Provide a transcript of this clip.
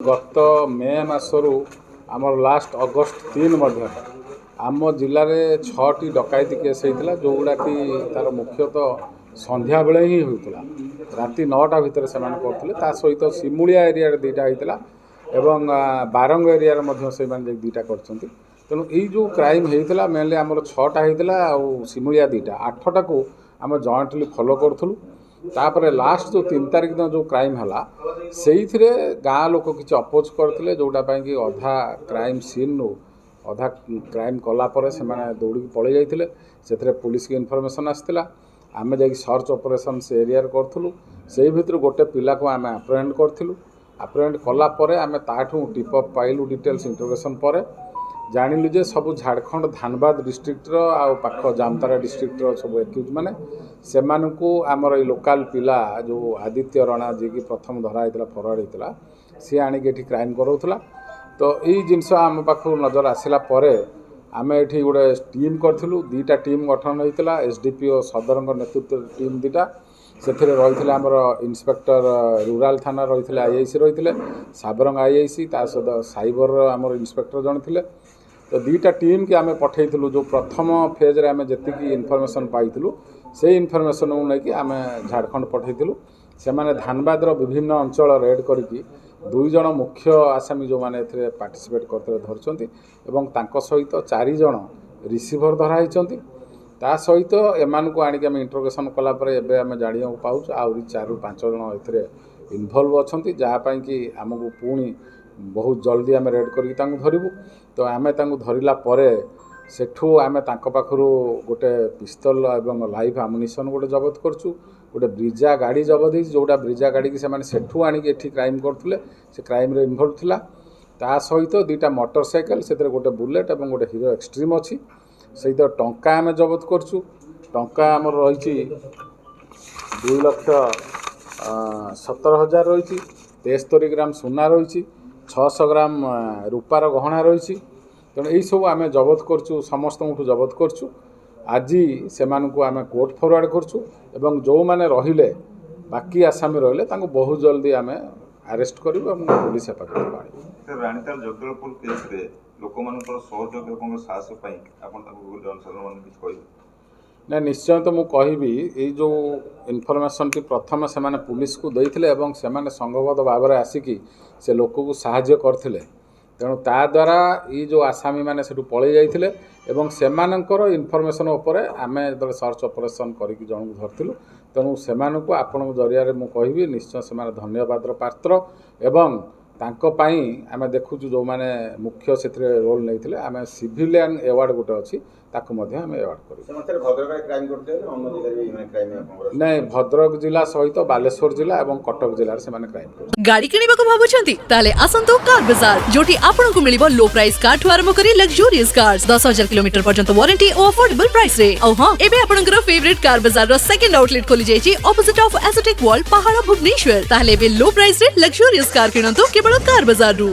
गत मे मसरू आमर last August 3 मध्य आम जिले में 6टी डकैती केस होता जो गुड़ा कि तार मुख्यतः संध्या बेले ही होता राति 9टा भितर से करते सहित सिमुलिया एरिया दुईटा होता एवं बारंग एरिया से दुईटा कर तेणु यो क्राइम होता मेनली आमर 6टा होता सिमुलिया दुईटा 8टा को आम जॉइंटली फॉलो करूँ तापर लास्ट जो 3 तारिख दिन जो क्राइम है से गाँ लोक किसी अपोज करते जोटा कि अधा क्राइम सीन रू अधा क्राइम कलापर से दौड़ पलि जाते से पुलिस की इनफर्मेशन आसाला आम जा सर्च ऑपरेशन से एरिया करूँ से भर गोटे पिला को आम अप्रहेंड करूँ अप्रहेंड कलापर आम ताठू टिपअप पाइलु डिटेल्स इंटरोगेशन पर जानिलु जे सब झारखंड धानबाद डिस्ट्रिक्टर आउ पाख जामतारा डिस्ट्रिक्टर सब एक्यूज मैंने से आमर लोकल पिला जो आदित्य रणा जी की प्रथम धरा होता फरवर्ड होता सी आणिक क्राइम कराऊला तो यही जिनस आम पाखु नजर आसला आम ये गोटे टीम करूँ 2टा टीम गठन होता एसडीपीओ सदर नेतृत्व टीम 2टा से रही आमर इन्स्पेक्टर रूराल थाना रही आईआईसी रही साबरंग आईआईसी ता सहित साइबर आमर इन्स्पेक्टर जन थे तो 2टा टीम की आम पठेलु जो प्रथम फेज रे आम जी इनफर्मेशन पाइलु से इनफर्मेशन को लेकिन आम झारखंड पठेलु से धानबाद विभिन्न अंचल रेड करके 2 जन मुख्य आसामी जो मैंने पार्टिसिपेट करते धरती सहित 4 जन रिसीभर धराई ता सहित एमान को आम इंट्रोगेशन कलापर एवं जाना पाऊँ आहरी 4-5 जन ए इनवल्व अच्छा जहाँपाई कि आमको पुणी बहुत जल्दी आम रेड करके धरबू तो आम धरला सेठू आम पाखु गोटे पिस्तल एवं लाइव आमुनिशन गोटे जबत करछु गोटे ब्रिजा गाड़ी जबत हो जोटा ब्रिजा गाड़ी की सेठू आनिक क्राइम करते से क्राइम रे इनवल्व थिला ता सहित 2टा मोटरसाइकेल से गोटे बुलेट और गोटे हीरो एक्सट्रीम अच्छी सहित टंका आम जबत करछु टंका आमर रही 2,17,000 रही 73 ग्राम सुना रही 600 ग्राम रूपार गहना रही तेणु यही सब आम जबत करछु समस्त जबत करछु आज से आम कोर्ट फरवर्ड करछु एवं जो मैंने रहिले बाकी आसामी रहिले बहुत जल्दी आम अरेस्ट करूँ पुलिस हेफाजत में रानीताल जगदलपुर केस रे लोक मानकर सहयोग एवं साहस पाई आपन ताको जनसाधारण मन किछ कहि ना निश्चय तो मुझे कहि जो इनफर्मेशन टी प्रथम से पुलिस को देते से संघबद्ध भाव में आसिकी से लोक को साहाय्य करते तेणु ता द्वारा ये जो आसामी मैंने से पलि जाते से इनफर्मेशन उपर आम जो सर्च ऑपरेशन करके जन को धरती तेणु से आपण जरिया मुझे कहि निश्चय से धन्यवाद पात्र एवं तांकोपाई आम देखु जो मैंने मुख्य से रोल नहीं आम सिविलियन एवार्ड गोटे अच्छी आम एवार्ड कर नहीं भद्रक जिला सहित बालेश्वर जिला और कटक जिले से क्राइम कर गाड़ी किनिबाको भाबुछंती ताले आसंतो कार बाजार जोटी आपनकु मिलिबो लो प्राइस कार ठु आरंभ करी लग्जरियस कार्स 10,000 किलोमीटर पर्यंत वारंटी और अफोर्डेबल प्राइस रे औ हां एबे आपनकर फेवरेट कार बाजार रो सेकंड आउटलेट खोली जायछि ऑपोजिट ऑफ एस्थेटिक वर्ल्ड पहाड़ भुवनेश्वर ताले एबे लो प्राइस रे लग्जरियस कार किनंतो केवल कार बाजार रु।